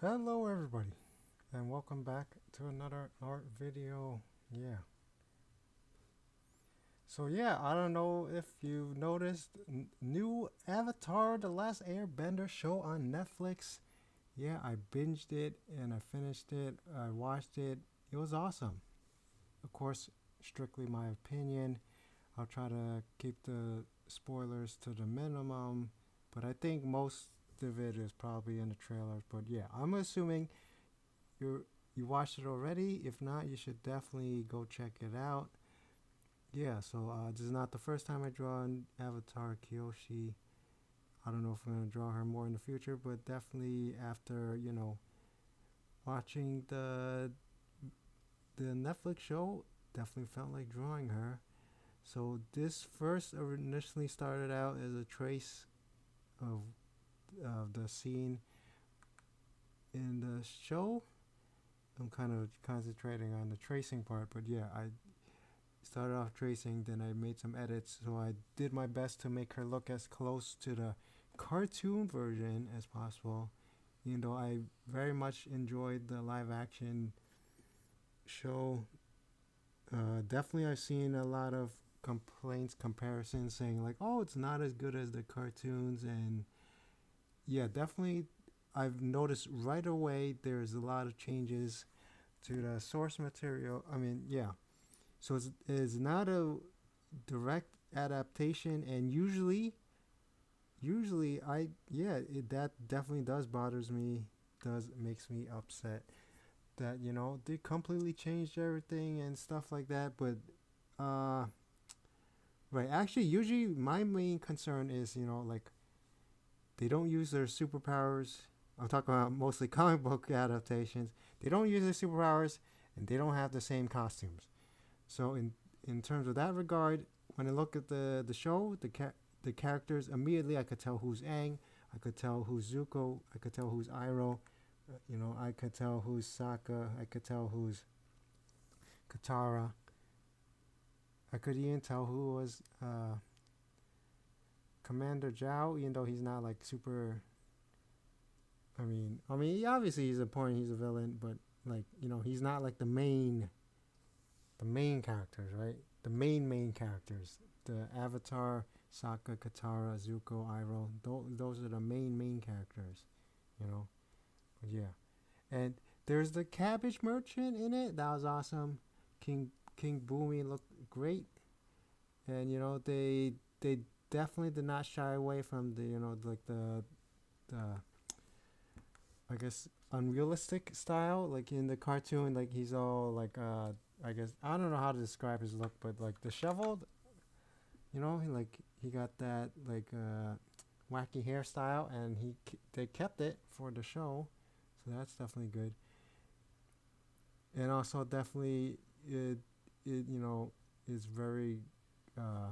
Hello everybody and welcome back to another art video. I don't know if you've noticed new Avatar The Last Airbender show on Netflix. I binged it and I finished it. I watched it. It was awesome. Of course, strictly my opinion. I'll try to keep the spoilers to the minimum, but I think most of it is probably in the trailers. But yeah, I'm assuming you watched it already. If not, you should definitely go check it out. This is not the first time I draw an Avatar Kyoshi. I don't know if I'm gonna draw her more in the future, but definitely after watching the Netflix show, definitely felt like drawing her. So this first initially started out as a trace of the scene in the show. I'm kind of concentrating on the tracing part, but yeah, I started off tracing, then I made some edits. So I did my best to make her look as close to the cartoon version as possible. Even though I very much enjoyed the live action show, definitely I've seen a lot of complaints, comparisons saying like, "Oh, it's not as good as the cartoons," and yeah, definitely I've noticed right away there's a lot of changes to the source material. So it's not a direct adaptation, and usually that definitely does bothers me, does makes me upset that they completely changed everything and stuff like that. But uh, right, actually, usually my main concern is like they don't use their superpowers. I'm talking about mostly comic book adaptations. They don't use their superpowers, and they don't have the same costumes. So in terms of that regard, when I look at the show, the characters immediately I could tell who's Aang, I could tell who's Zuko, I could tell who's Iroh, I could tell who's Sokka, I could tell who's Katara, I could even tell who was Commander Zhao, even though he's not like super. Obviously he's a point, he's a villain, but like he's not like the main characters, right? The main characters. The Avatar, Sokka, Katara, Zuko, Iroh. Those are the main characters, you know. But yeah, and there's the Cabbage Merchant in it. That was awesome. King Boomy looked great, and they definitely did not shy away from the like the I guess unrealistic style, like in the cartoon, like he's all like I guess I don't know how to describe his look, but like disheveled, he got that like wacky hairstyle, and they kept it for the show, so that's definitely good. And also definitely it is very uh,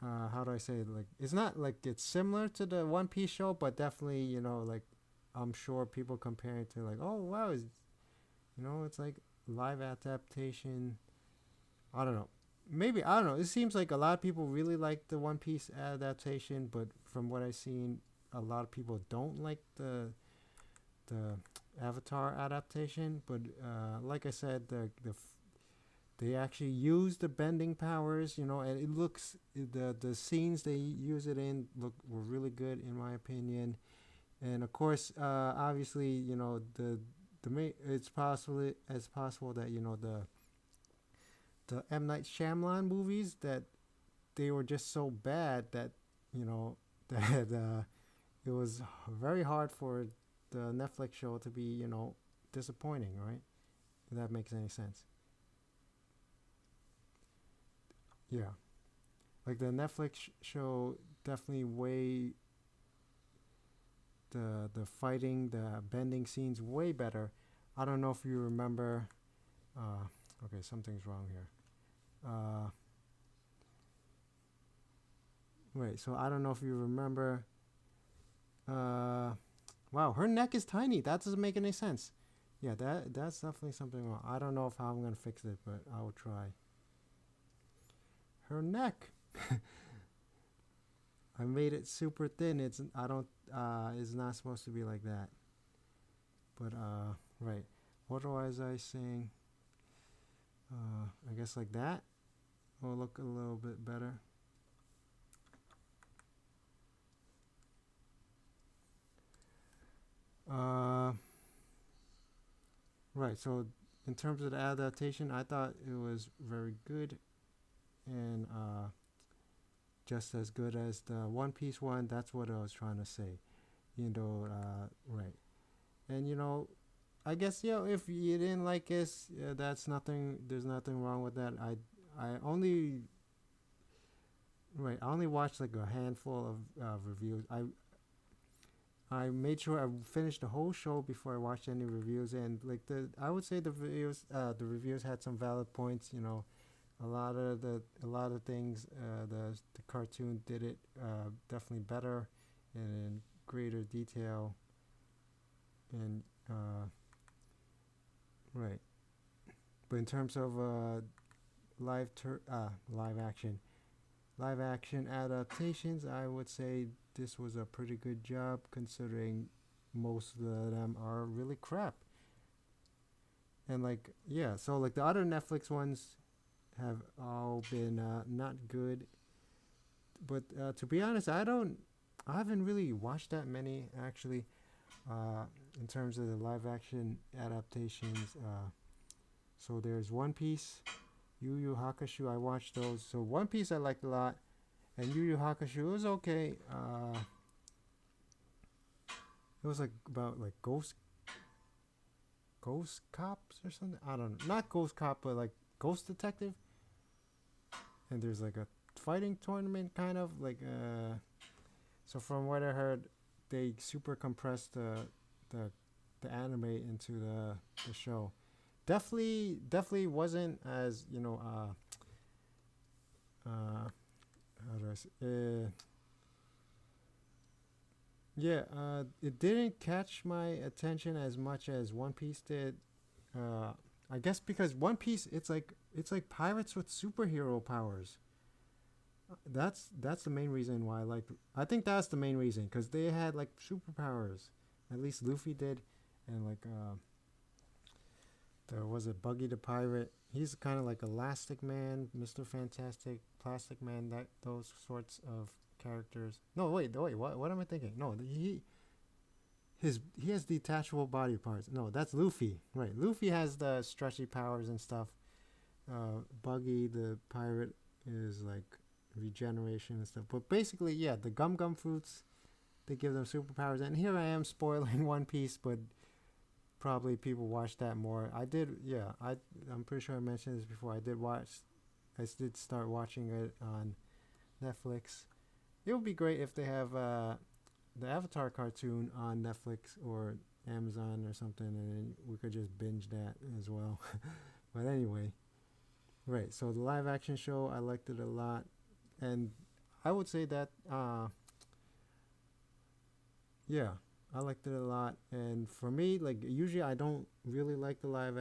how do I say it? Like it's not like it's similar to the One Piece show, but definitely like I'm sure people compare it to like, oh wow, it's like live adaptation. I don't know. Maybe I don't know. It seems like a lot of people really like the One Piece adaptation, but from what I've seen, a lot of people don't like the Avatar adaptation. But like I said, they actually use the bending powers, and it looks the scenes they use it in were really good in my opinion. And of course, obviously, it's possible that the M Night Shyamalan movies that they were just so bad that you know that it was very hard for the Netflix show to be disappointing, right? If that makes any sense. Yeah, like the Netflix show definitely way the fighting, the bending scenes way better. I don't know if you remember. Uh, okay, something's wrong here. Uh, Wait, so I don't know if you remember. Uh, wow, her neck is tiny. That doesn't make any sense. Yeah, that's definitely something wrong. I don't know if how I'm gonna fix it, but I will try. Her neck. I made it super thin. It's I don't it's not supposed to be like that. But right. What was I saying? I guess like that will look a little bit better. Uh, right. So in terms of the adaptation, I thought it was very good and just as good as the One Piece one. That's what I was trying to say. Right. And I guess if you didn't like it, that's nothing. There's nothing wrong with that. I only right. I only watched like a handful of reviews. I made sure I finished the whole show before I watched any reviews, and like I would say the reviews had some valid points. A lot of things, the cartoon did it definitely better and in greater detail, and right. But in terms of live action, live action adaptations, I would say this was a pretty good job considering most of them are really crap. And like yeah, so like the other Netflix ones have all been not good. But to be honest, I haven't really watched that many actually. In terms of the live action adaptations, so there's One Piece, Yu Yu Hakusho. I watched those. So One Piece I liked a lot, and Yu Yu Hakusho was okay. It was like about like ghost cops or something. I don't know, not ghost cop, but like ghost detective. And there's like a fighting tournament kind of like. So from what I heard, they super compressed the the anime into the show. Definitely wasn't as how do I say, yeah, it didn't catch my attention as much as One Piece did. Uh, I guess because One Piece, it's like pirates with superhero powers. That's the main reason why I like. I think that's the main reason because they had like superpowers. At least Luffy did, and like there was a Buggy the pirate. He's kind of like Elastic Man, Mister Fantastic, Plastic Man. That those sorts of characters. No, wait. What am I thinking? No, he has detachable body parts. No, that's Luffy. Right, Luffy has the stretchy powers and stuff. Buggy the pirate is like regeneration and stuff. But basically, yeah, the gum fruits they give them superpowers. And here I am spoiling One Piece, but probably people watch that more. I did, yeah. I'm pretty sure I mentioned this before. I did start watching it on Netflix. It would be great if they have the Avatar cartoon on Netflix or Amazon or something, and then we could just binge that as well. But anyway, right. So the live action show, I liked it a lot, and I would say that yeah, I liked it a lot. And for me, like usually I don't really like the live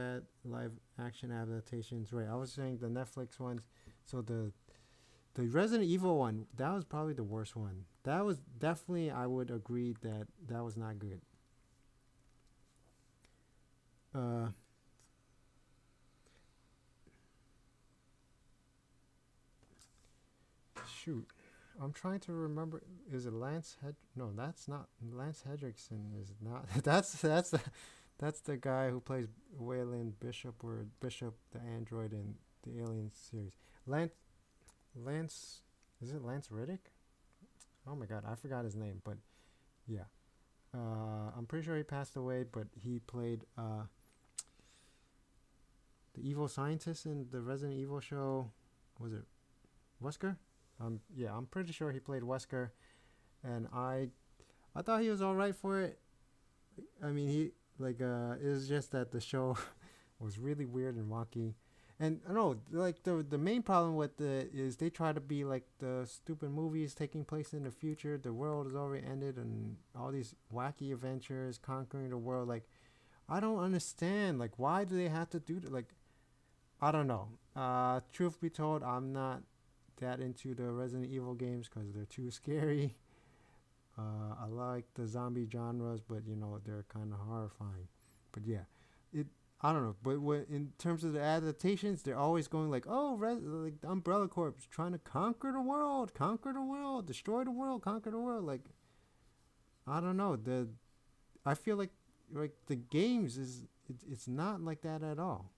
action adaptations. Right. I was saying the Netflix ones. So the Resident Evil one, that was probably the worst one. That was definitely I would agree that that was not good. Uh Shoot. I'm trying to remember. Is it Lance Hed? No, that's not Lance Hedrickson. Is not. That's the guy who plays Waylon Bishop or Bishop the android in the Alien series. Lance Lance. Is it Lance Reddick? Oh my God, I forgot his name. But yeah, I'm pretty sure he passed away. But he played the evil scientist in the Resident Evil show. Was it Wesker? Yeah, I'm pretty sure he played Wesker, and I thought he was all right for it. I mean, he like it was just that the show was really weird and wonky, and I know like the main problem with the is they try to be like the stupid movies taking place in the future. The world has already ended, and all these wacky adventures conquering the world. Like I don't understand. Like why do they have to do that? Like I don't know. Truth be told, I'm not that into the Resident Evil games because they're too scary. I like the zombie genres, but they're kind of horrifying. But yeah, it I don't know. But in terms of the adaptations, they're always going like, oh, like the Umbrella Corps trying to conquer the world, destroy the world, conquer the world. Like I don't know. I feel like the games it's not like that at all.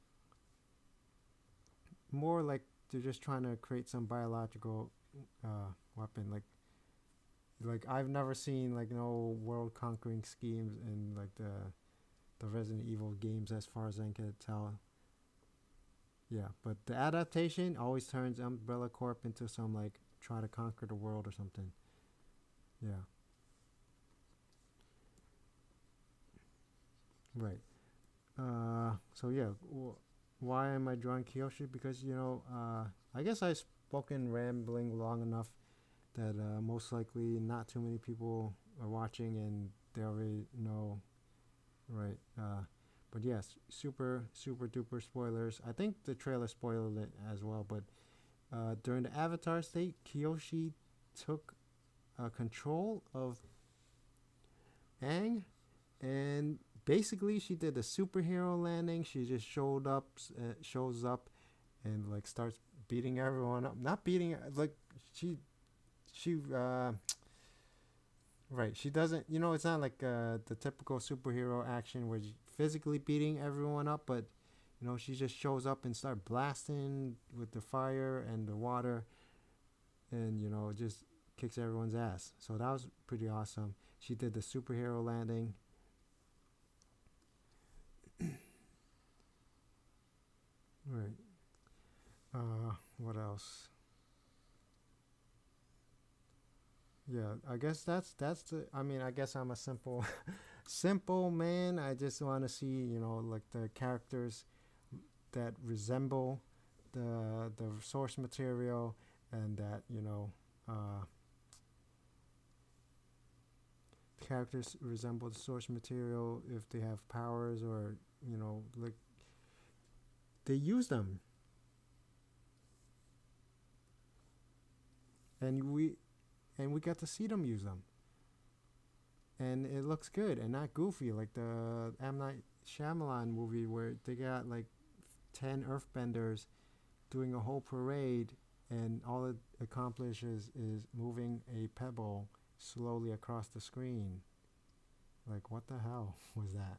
More like they're just trying to create some biological weapon. Like I've never seen like no world conquering schemes in like the Resident Evil games as far as I can tell. Yeah, but the adaptation always turns Umbrella Corp into some like try to conquer the world or something. Yeah, right. So yeah, why am I drawing Kyoshi? Because I guess I've spoken rambling long enough that most likely not too many people are watching and they already know, right? But yes, super duper spoilers. I think the trailer spoiled it as well. But during the Avatar state, Kyoshi took control of Aang, and basically she did a superhero landing. She just shows up, and like starts beating everyone up. Not beating like she she right. She doesn't. It's not like the typical superhero action where she's physically beating everyone up, but she just shows up and start blasting with the fire and the water, and just kicks everyone's ass. So that was pretty awesome. She did the superhero landing. Right. What else? Yeah, I guess that's the. I mean, I guess I'm a simple man. I just want to see like the characters that resemble the source material, and that characters resemble the source material if they have powers, or like they use them, and we got to see them use them, and it looks good and not goofy like the M Night Shyamalan movie where they got like 10 earthbenders doing a whole parade, and all it accomplishes is moving a pebble slowly across the screen. Like, what the hell was that?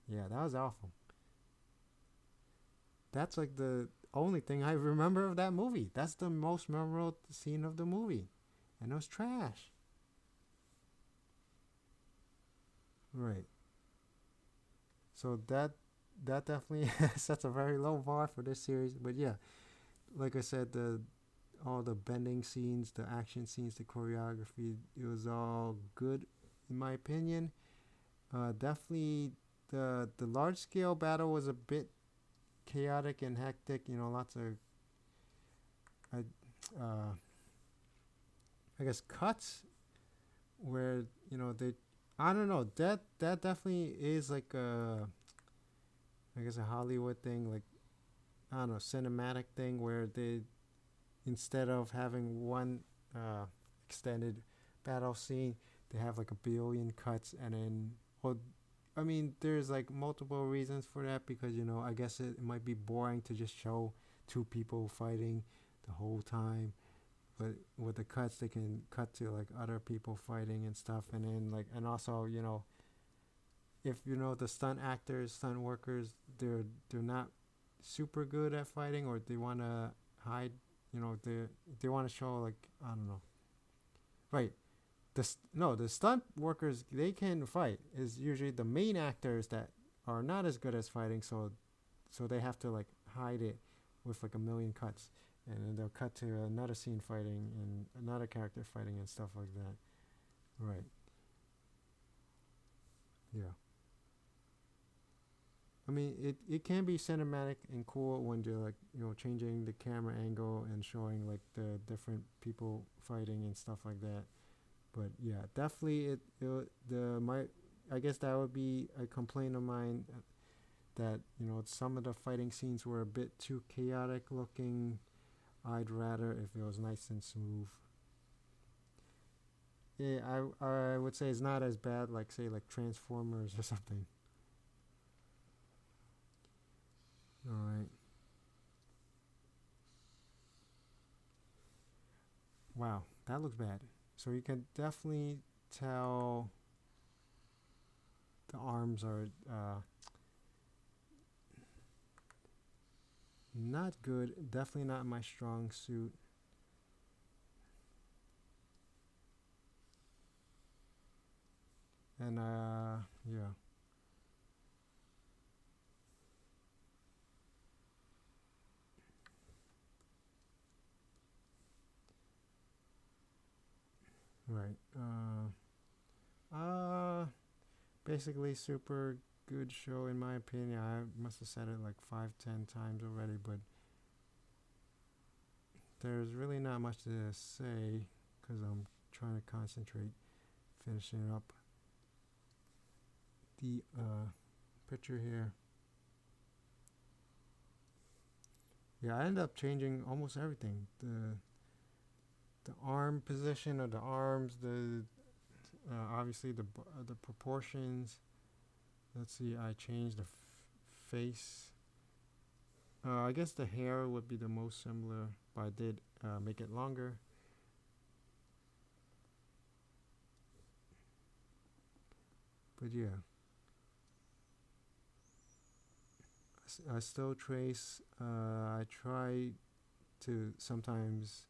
Yeah, that was awful. That's like the only thing I remember of that movie. That's the most memorable scene of the movie. And it was trash. Right. So that definitely sets a very low bar for this series. But yeah, like I said, the all the bending scenes, the action scenes, the choreography, it was all good in my opinion. Definitely the large scale battle was a bit chaotic and hectic. Lots of I uh, I guess cuts where they I don't know that definitely is like a I guess a Hollywood thing, like I don't know, cinematic thing where they instead of having one uh, extended battle scene, they have like a billion cuts, and then well, I mean, there's like multiple reasons for that because I guess it might be boring to just show two people fighting the whole time, but with the cuts they can cut to like other people fighting and stuff, and then like and also if the stunt actors, stunt workers, they're not super good at fighting, or they want to hide. They want to show like I don't know. Right. No, the stunt workers they can fight. Is usually the main actors that are not as good as fighting, so they have to like hide it with like a million cuts, and then they'll cut to another scene fighting and another character fighting and stuff like that. Right. Yeah. I mean, it can be cinematic and cool when they're like changing the camera angle and showing like the different people fighting and stuff like that. But yeah, definitely it the my I guess that would be a complaint of mine that some of the fighting scenes were a bit too chaotic looking. I'd rather if it was nice and smooth. Yeah, I would say it's not as bad like say like Transformers or something. All right. Wow, that looks bad. So you can definitely tell the arms are not good. Definitely not my strong suit. And yeah. Right. Basically super good show in my opinion. I must have said it like 5, 10 times already, but there's really not much to say because I'm trying to concentrate finishing up the picture here. Yeah, I ended up changing almost everything. The arm position of the arms, the obviously the proportions. Let's see, I changed the face. I guess the hair would be the most similar, but I did make it longer. But yeah, I still trace. I try to sometimes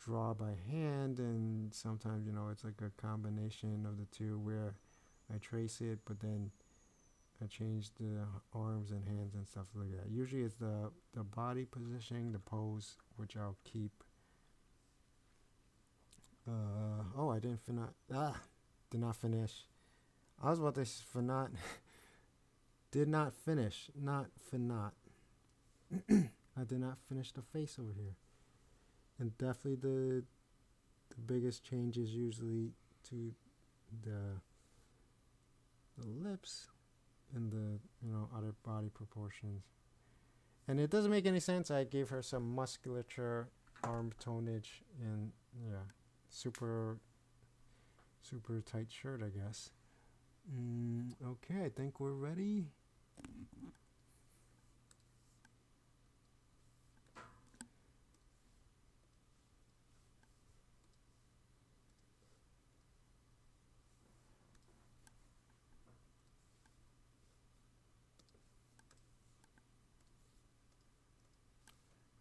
draw by hand, and sometimes it's like a combination of the two where I trace it, but then I change the arms and hands and stuff like that. Usually it's the body positioning, the pose, which I'll keep. Oh, I didn't finish. Did not finish. I was about to for not. Did not finish. Not for not. I did not finish the face over here. And definitely the biggest change is usually to the the lips and the other body proportions. And it doesn't make any sense. I gave her some musculature, arm tonage, and yeah, super super tight shirt, I guess. Okay, I think we're ready.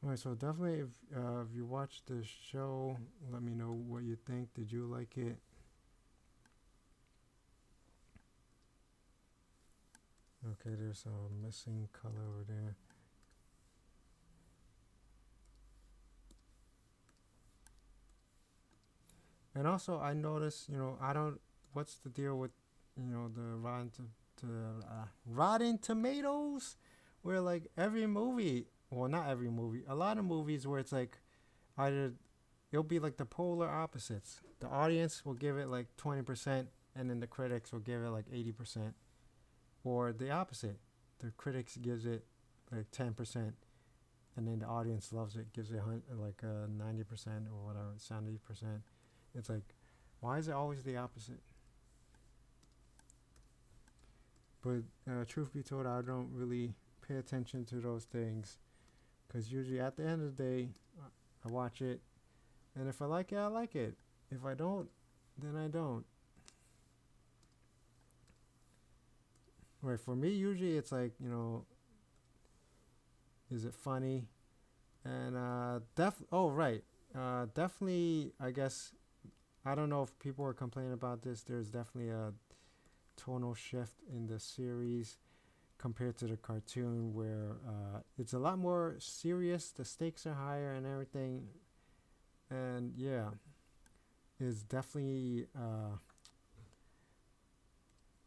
All right, so definitely if you watched the show, let me know what you think. Did you like it? Okay, there's a missing color over there. And also, I noticed, I don't. What's the deal with, the Rotten Tomatoes, where like every movie, well, not every movie, a lot of movies where it's like either it'll be like the polar opposites. The audience will give it like 20%, and then the critics will give it like 80%, or the opposite. The critics gives it like 10%, and then the audience loves it, gives it like 90% or whatever, 70%. It's like, why is it always the opposite? But truth be told, I don't really pay attention to those things because usually at the end of the day, I watch it, and if I like it, I like it. If I don't, then I don't. Right, for me, usually it's like, is it funny? And oh, right. Definitely, I guess, I don't know if people are complaining about this. There's definitely a tonal shift in the series compared to the cartoon where it's a lot more serious, the stakes are higher and everything. And yeah, it's definitely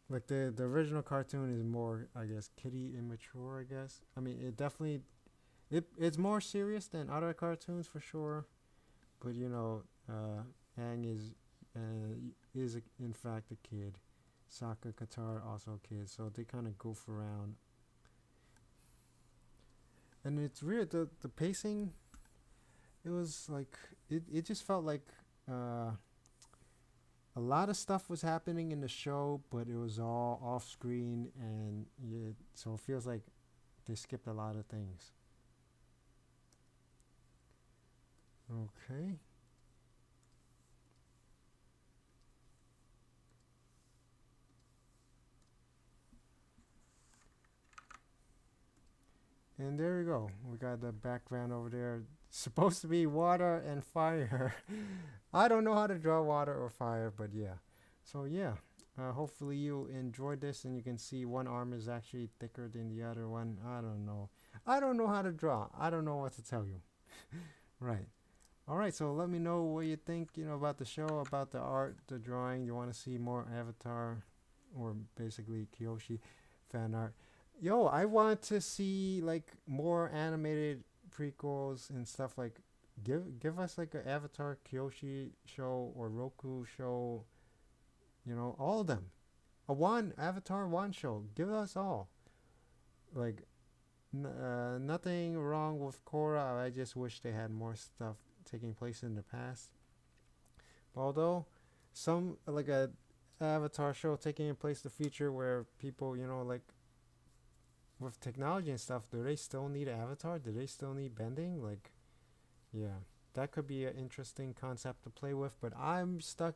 like the original cartoon is more, I guess, kiddie immature, I guess. I mean, it definitely it's more serious than other cartoons for sure, but Aang is in fact a kid. Sokka Qatar also a kid, so they kind of goof around. And it's weird, the pacing, it was like it just felt like uh a lot of stuff was happening in the show, but it was all off screen, and so it feels like they skipped a lot of things. Okay. And there we go. We got the background over there. Supposed to be water and fire. I don't know how to draw water or fire, but yeah. So yeah. Hopefully you enjoyed this, and you can see one arm is actually thicker than the other one. I don't know. I don't know how to draw. I don't know what to tell you. Right. All right. So let me know what you think. About the show, about the art, the drawing. You want to see more Avatar, or basically Kyoshi fan art? Yo, I want to see like more animated prequels and stuff. Like, give us like an Avatar Kyoshi show or Roku show. All of them. A one Avatar one show. Give us all. Like, nothing wrong with Korra. I just wish they had more stuff taking place in the past. Although, some like a Avatar show taking place in the future where people, like with technology and stuff, do they still need Avatar? Do they still need bending? Like, yeah, that could be an interesting concept to play with. But I'm stuck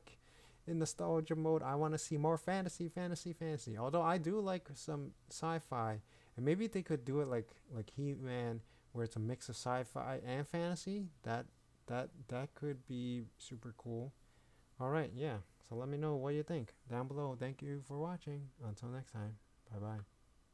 in nostalgia mode. I want to see more fantasy, fantasy, fantasy. Although I do like some sci-fi, and maybe they could do it like He-Man, where it's a mix of sci-fi and fantasy. That could be super cool. All right, yeah. So let me know what you think down below. Thank you for watching. Until next time. Bye bye.